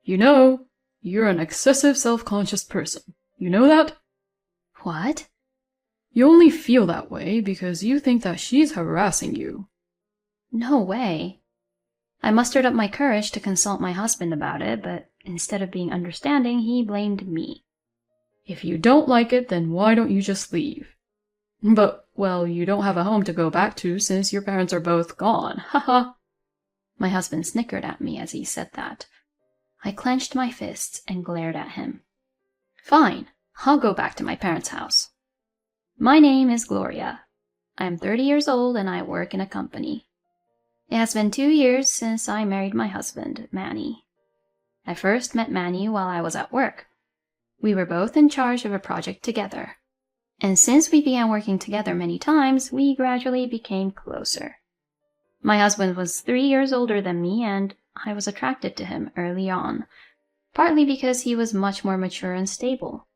You know, you're an excessive self-conscious person. You know that? What? You only feel that way because you think that she's harassing you. No way. I mustered up my courage to consult my husband about it, but instead of being understanding, he blamed me. If you don't like it, then why don't you just leave? But, well, you don't have a home to go back to since your parents are both gone. Haha. My husband snickered at me as he said that. I clenched my fists and glared at him. Fine, I'll go back to my parents' house. My name is Gloria. I am 30 years old and I work in a company. It has been 2 years since I married my husband, Manny. I first met Manny while I was at work. We were both in charge of a project together. And since we began working together many times, we gradually became closer. My husband was 3 years older than me, and I was attracted to him early on, partly because he was much more mature and stable.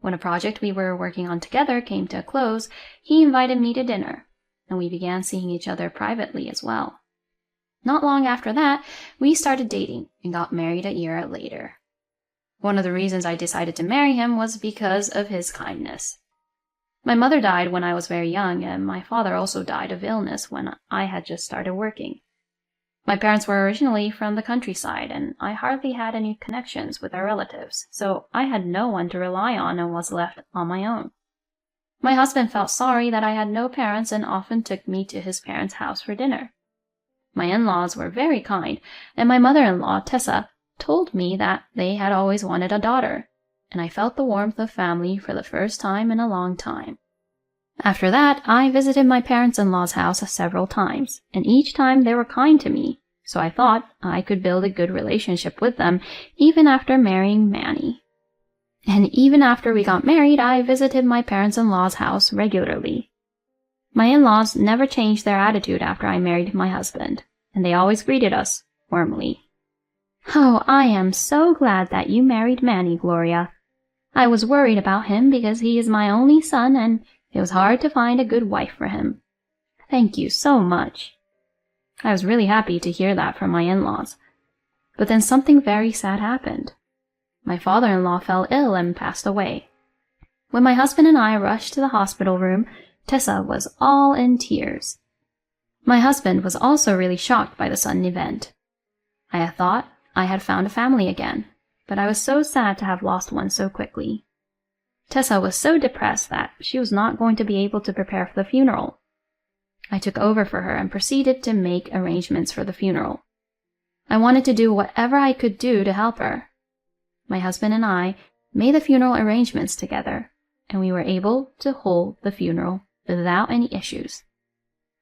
When a project we were working on together came to a close, he invited me to dinner, and we began seeing each other privately as well. Not long after that, we started dating and got married a year later. One of the reasons I decided to marry him was because of his kindness. My mother died when I was very young, and my father also died of illness when I had just started working. My parents were originally from the countryside, and I hardly had any connections with our relatives, so I had no one to rely on and was left on my own. My husband felt sorry that I had no parents and often took me to his parents' house for dinner. My in-laws were very kind, and my mother-in-law, Tessa, told me that they had always wanted a daughter, and I felt the warmth of family for the first time in a long time. After that, I visited my parents-in-law's house several times, and each time they were kind to me, so I thought I could build a good relationship with them even after marrying Manny. And even after we got married, I visited my parents-in-law's house regularly. My in-laws never changed their attitude after I married my husband, and they always greeted us warmly. Oh, I am so glad that you married Manny, Gloria. I was worried about him because he is my only son, and it was hard to find a good wife for him. Thank you so much. I was really happy to hear that from my in-laws. But then something very sad happened. My father-in-law fell ill and passed away. When my husband and I rushed to the hospital room, Tessa was all in tears. My husband was also really shocked by the sudden event. I had thought I had found a family again, but I was so sad to have lost one so quickly. Tessa was so depressed that she was not going to be able to prepare for the funeral. I took over for her and proceeded to make arrangements for the funeral. I wanted to do whatever I could do to help her. My husband and I made the funeral arrangements together, and we were able to hold the funeral without any issues.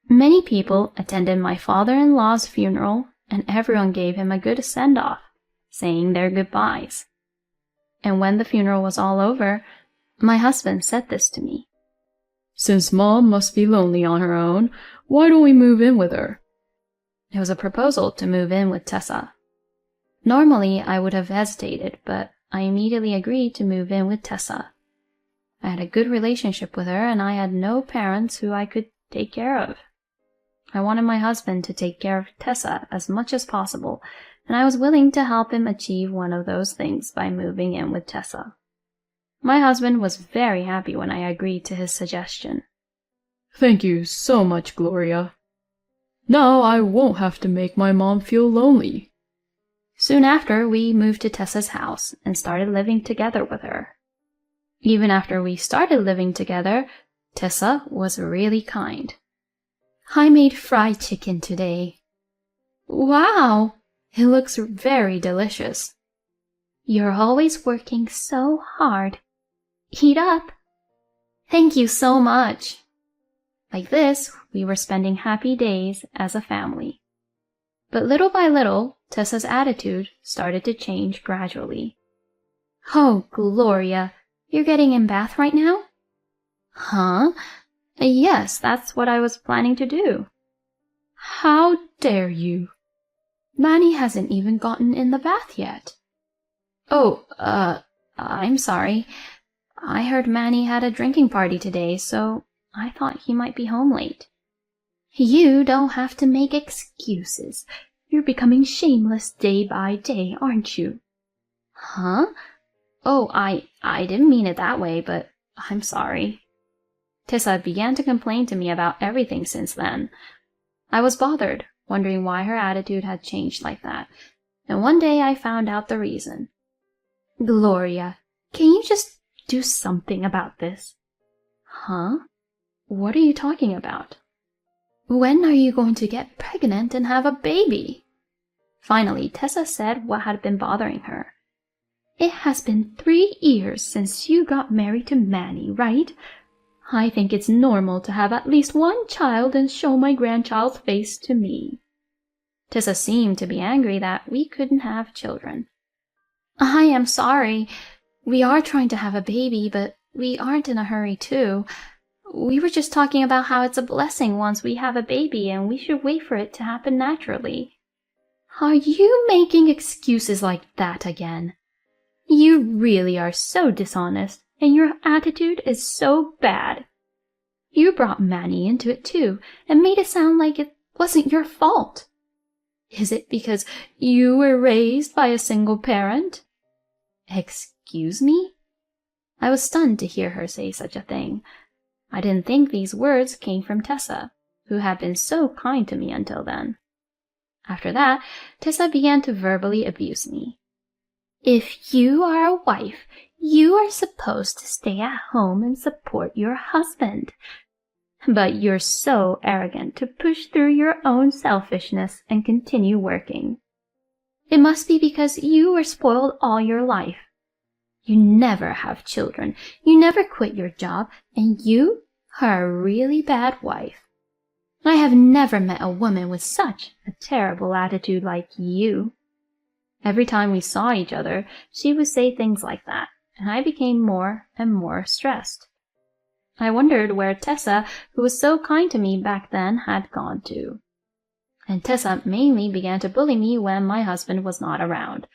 Many people attended my father-in-law's funeral, and everyone gave him a good send-off, saying their goodbyes. And when the funeral was all over, my husband said this to me. Since Mom must be lonely on her own, why don't we move in with her? It was a proposal to move in with Tessa. Normally, I would have hesitated, but I immediately agreed to move in with Tessa. I had a good relationship with her, and I had no parents who I could take care of. I wanted my husband to take care of Tessa as much as possible, and I was willing to help him achieve one of those things by moving in with Tessa. My husband was very happy when I agreed to his suggestion. Thank you so much, Gloria. Now I won't have to make my mom feel lonely. Soon after, we moved to Tessa's house and started living together with her. Even after we started living together, Tessa was really kind. I made fried chicken today. Wow, it looks very delicious. You're always working so hard. Eat up. Thank you so much. Like this, we were spending happy days as a family. But little by little, Tessa's attitude started to change gradually. Oh, Gloria, you're getting in bath right now? Huh? Yes, that's what I was planning to do. How dare you? Manny hasn't even gotten in the bath yet. Oh, I'm sorry. I heard Manny had a drinking party today, so I thought he might be home late. You don't have to make excuses. You're becoming shameless day by day, aren't you? Huh? Oh, I didn't mean it that way, but I'm sorry. Tessa began to complain to me about everything since then. I was bothered, wondering why her attitude had changed like that, and one day I found out the reason. Gloria, can you just do something about this? Huh? What are you talking about? When are you going to get pregnant and have a baby? Finally, Tessa said what had been bothering her. It has been 3 years since you got married to Manny, right? I think it's normal to have at least one child and show my grandchild's face to me. Tessa seemed to be angry that we couldn't have children. I am sorry. We are trying to have a baby, but we aren't in a hurry too. We were just talking about how it's a blessing once we have a baby and we should wait for it to happen naturally. Are you making excuses like that again? You really are so dishonest, and your attitude is so bad. You brought Manny into it too, and made it sound like it wasn't your fault. Is it because you were raised by a single parent? Excuse me? I was stunned to hear her say such a thing. I didn't think these words came from Tessa, who had been so kind to me until then. After that, Tessa began to verbally abuse me. If you are a wife, you are supposed to stay at home and support your husband. But you're so arrogant to push through your own selfishness and continue working. It must be because you were spoiled all your life. You never have children, you never quit your job, and you are a really bad wife. I have never met a woman with such a terrible attitude like you. Every time we saw each other, she would say things like that, and I became more and more stressed. I wondered where Tessa, who was so kind to me back then, had gone to. And Tessa mainly began to bully me when my husband was not around.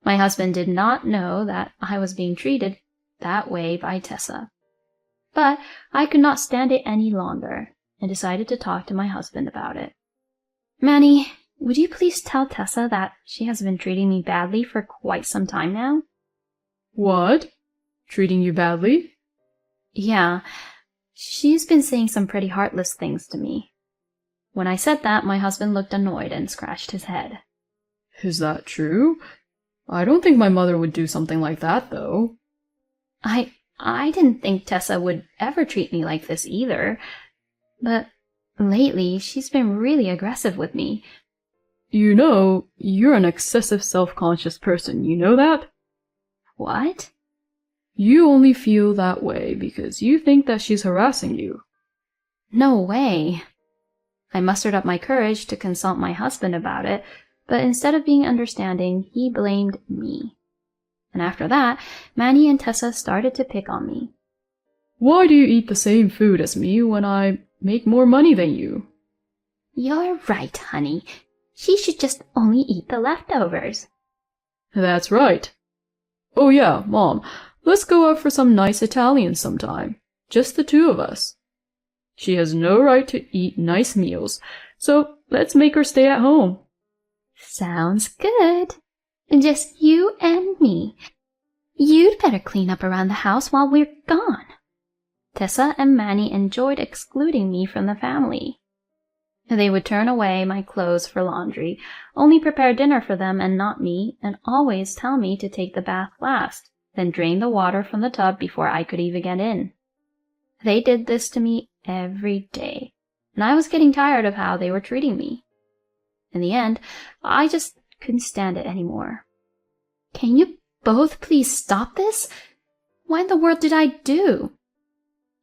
My husband did not know that I was being treated that way by Tessa. But I could not stand it any longer, and decided to talk to my husband about it. Manny, would you please tell Tessa that she has been treating me badly for quite some time now? What? Treating you badly? Yeah, she's been saying some pretty heartless things to me. When I said that, my husband looked annoyed and scratched his head. Is that true? I don't think my mother would do something like that, though. I didn't think Tessa would ever treat me like this either. But lately, she's been really aggressive with me. You know, you're an excessive self-conscious person, you know that? What? You only feel that way because you think that she's harassing you. No way. I mustered up my courage to consult my husband about it, but instead of being understanding, he blamed me. And after that, Manny and Tessa started to pick on me. Why do you eat the same food as me when I make more money than you? You're right, honey. She should just only eat the leftovers. That's right. Oh yeah, Mom, let's go out for some nice Italian sometime. Just the two of us. She has no right to eat nice meals, so let's make her stay at home. Sounds good. Just you and me. You'd better clean up around the house while we're gone. Tessa and Manny enjoyed excluding me from the family. They would turn away my clothes for laundry, only prepare dinner for them and not me, and always tell me to take the bath last, then drain the water from the tub before I could even get in. They did this to me every day, and I was getting tired of how they were treating me. In the end, I just couldn't stand it anymore. Can you both please stop this? What in the world did I do?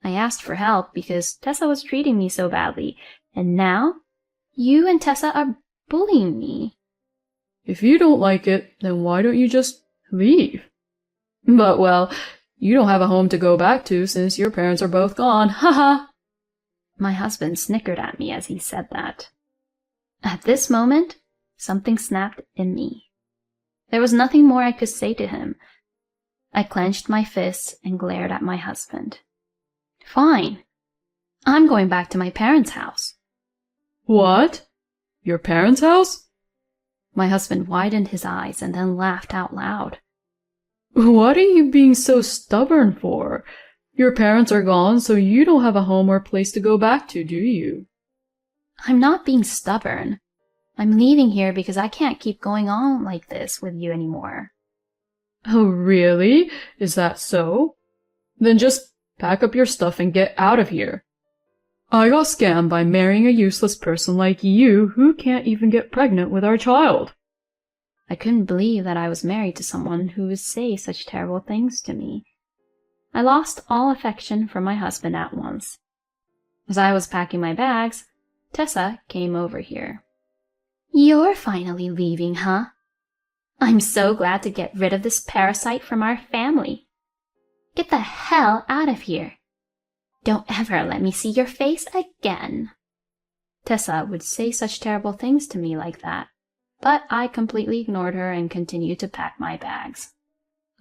I asked for help because Tessa was treating me so badly, and now you and Tessa are bullying me. If you don't like it, then why don't you just leave? But, well, you don't have a home to go back to since your parents are both gone, haha! My husband snickered at me as he said that. At this moment, something snapped in me. There was nothing more I could say to him. I clenched my fists and glared at my husband. Fine. I'm going back to my parents' house. What? Your parents' house? My husband widened his eyes and then laughed out loud. What are you being so stubborn for? Your parents are gone, so you don't have a home or place to go back to, do you? I'm not being stubborn. I'm leaving here because I can't keep going on like this with you anymore. Oh, really? Is that so? Then just pack up your stuff and get out of here. I got scammed by marrying a useless person like you who can't even get pregnant with our child. I couldn't believe that I was married to someone who would say such terrible things to me. I lost all affection for my husband at once. As I was packing my bags, Tessa came over here. You're finally leaving, huh? I'm so glad to get rid of this parasite from our family. Get the hell out of here. Don't ever let me see your face again. Tessa would say such terrible things to me like that, but I completely ignored her and continued to pack my bags.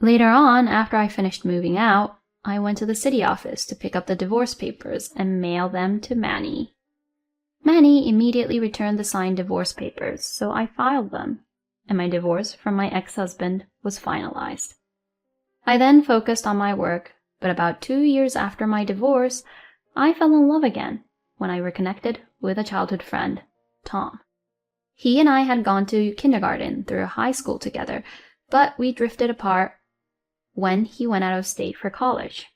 Later on, after I finished moving out, I went to the city office to pick up the divorce papers and mail them to Manny. Manny immediately returned the signed divorce papers, so I filed them, and my divorce from my ex-husband was finalized. I then focused on my work, but about 2 years after my divorce, I fell in love again when I reconnected with a childhood friend, Tom. He and I had gone to kindergarten through high school together, but we drifted apart when he went out of state for college.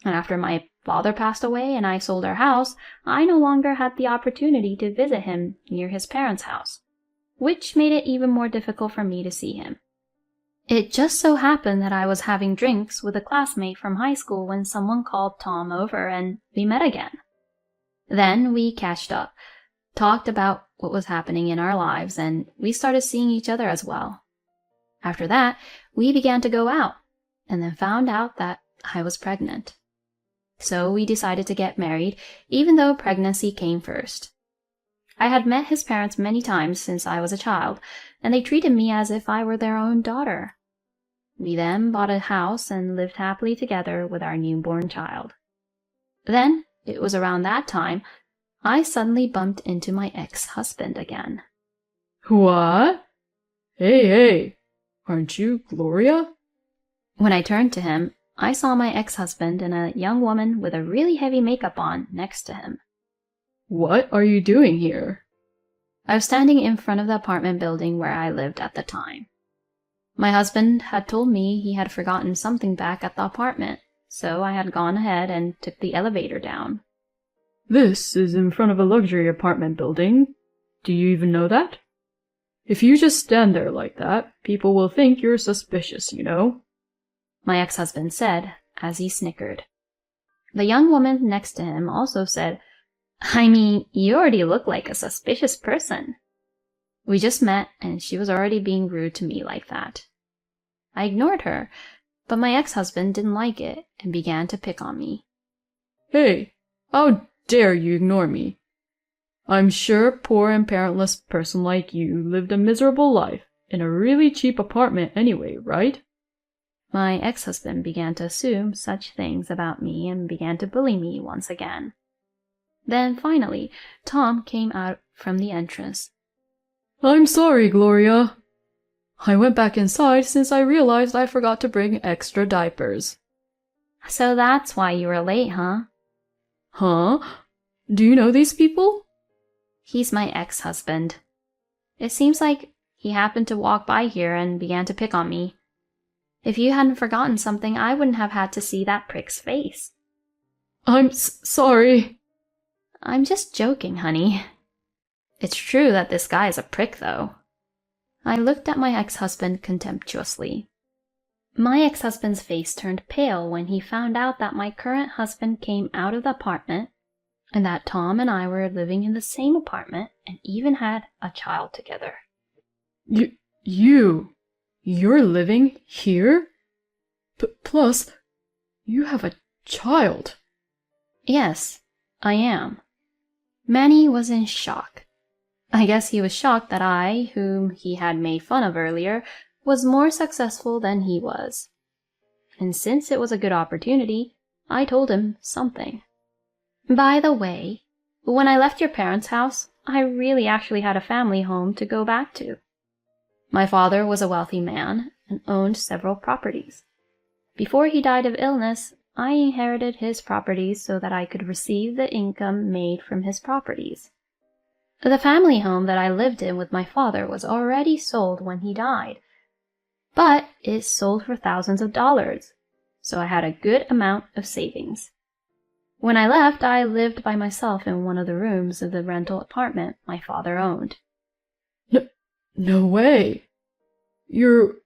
And after my father passed away and I sold our house, I no longer had the opportunity to visit him near his parents' house, which made it even more difficult for me to see him. It just so happened that I was having drinks with a classmate from high school when someone called Tom over and we met again. Then we catched up, talked about what was happening in our lives, and we started seeing each other as well. After that, we began to go out, and then found out that I was pregnant. So we decided to get married, even though pregnancy came first. I had met his parents many times since I was a child, and they treated me as if I were their own daughter. We then bought a house and lived happily together with our newborn child. Then, it was around that time, I suddenly bumped into my ex-husband again. What? Hey, aren't you Gloria? When I turned to him, I saw my ex-husband and a young woman with a really heavy makeup on next to him. What are you doing here? I was standing in front of the apartment building where I lived at the time. My husband had told me he had forgotten something back at the apartment, so I had gone ahead and took the elevator down. This is in front of a luxury apartment building. Do you even know that? If you just stand there like that, people will think you're suspicious, you know? My ex-husband said, as he snickered. The young woman next to him also said, I mean, you already look like a suspicious person. We just met, and she was already being rude to me like that. I ignored her, but my ex-husband didn't like it and began to pick on me. Hey, how dare you ignore me? I'm sure a poor and parentless person like you lived a miserable life in a really cheap apartment anyway, right? My ex-husband began to assume such things about me and began to bully me once again. Then finally, Tom came out from the entrance. I'm sorry, Gloria. I went back inside since I realized I forgot to bring extra diapers. So that's why you were late, huh? Huh? Do you know these people? He's my ex-husband. It seems like he happened to walk by here and began to pick on me. If you hadn't forgotten something, I wouldn't have had to see that prick's face. I'm sorry. I'm just joking, honey. It's true that this guy is a prick, though. I looked at my ex-husband contemptuously. My ex-husband's face turned pale when he found out that my current husband came out of the apartment and that Tom and I were living in the same apartment and even had a child together. You're living here? Plus, you have a child. Yes, I am. Manny was in shock. I guess he was shocked that I, whom he had made fun of earlier, was more successful than he was. And since it was a good opportunity, I told him something. By the way, when I left your parents' house, I really actually had a family home to go back to. My father was a wealthy man and owned several properties. Before he died of illness, I inherited his properties so that I could receive the income made from his properties. The family home that I lived in with my father was already sold when he died, but it sold for thousands of dollars, so I had a good amount of savings. When I left, I lived by myself in one of the rooms of the rental apartment my father owned. No way. You're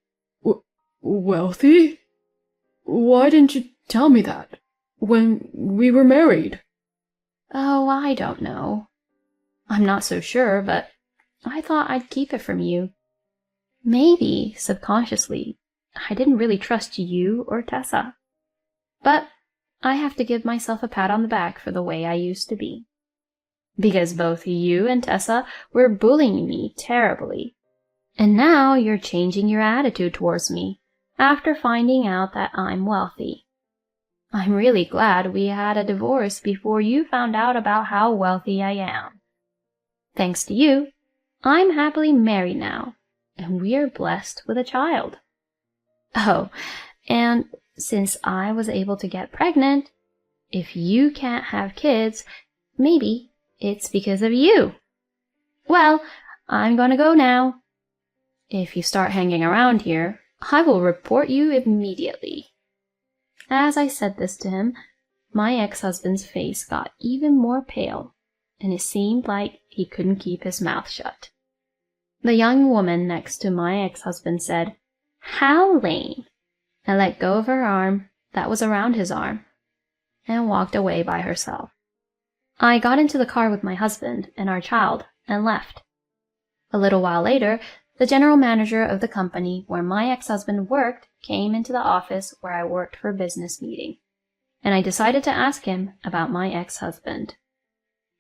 wealthy? Why didn't you tell me that when we were married? Oh, I don't know. I'm not so sure, but I thought I'd keep it from you. Maybe, subconsciously, I didn't really trust you or Tessa. But I have to give myself a pat on the back for the way I used to be. Because both you and Tessa were bullying me terribly. And now you're changing your attitude towards me after finding out that I'm wealthy. I'm really glad we had a divorce before you found out about how wealthy I am. Thanks to you, I'm happily married now, and we're blessed with a child. Oh, and since I was able to get pregnant, if you can't have kids, maybe it's because of you. Well, I'm gonna go now. If you start hanging around here, I will report you immediately. As I said this to him, my ex-husband's face got even more pale, and it seemed like he couldn't keep his mouth shut. The young woman next to my ex-husband said, "How lame," and let go of her arm that was around his arm, and walked away by herself. I got into the car with my husband and our child and left. A little while later, the general manager of the company where my ex-husband worked came into the office where I worked for a business meeting, and I decided to ask him about my ex-husband.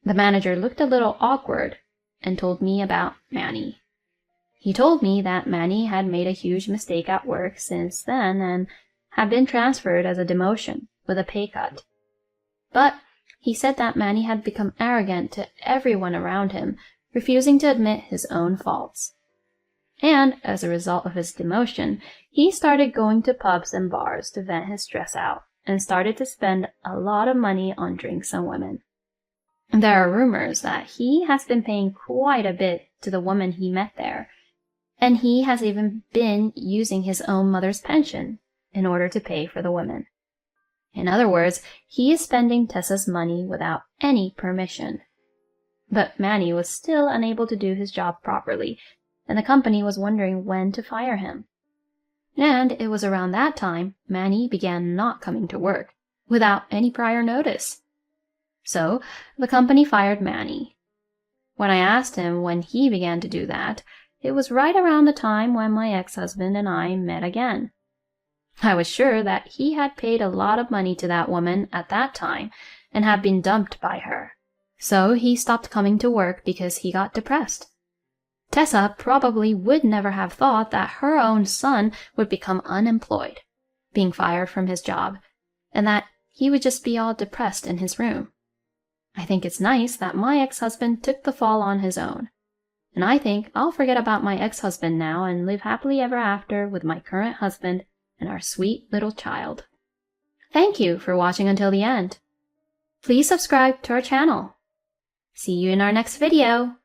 The manager looked a little awkward and told me about Manny. He told me that Manny had made a huge mistake at work since then and had been transferred as a demotion with a pay cut. But he said that Manny had become arrogant to everyone around him, refusing to admit his own faults. And as a result of his demotion, he started going to pubs and bars to vent his stress out and started to spend a lot of money on drinks and women. There are rumors that he has been paying quite a bit to the woman he met there, and he has even been using his own mother's pension in order to pay for the women. In other words, he is spending Tessa's money without any permission. But Manny was still unable to do his job properly, and the company was wondering when to fire him. And it was around that time Manny began not coming to work, without any prior notice. So the company fired Manny. When I asked him when he began to do that, it was right around the time when my ex-husband and I met again. I was sure that he had paid a lot of money to that woman at that time and had been dumped by her. So he stopped coming to work because he got depressed. Tessa probably would never have thought that her own son would become unemployed, being fired from his job, and that he would just be all depressed in his room. I think it's nice that my ex-husband took the fall on his own. And I think I'll forget about my ex-husband now and live happily ever after with my current husband and our sweet little child. Thank you for watching until the end. Please subscribe to our channel. See you in our next video.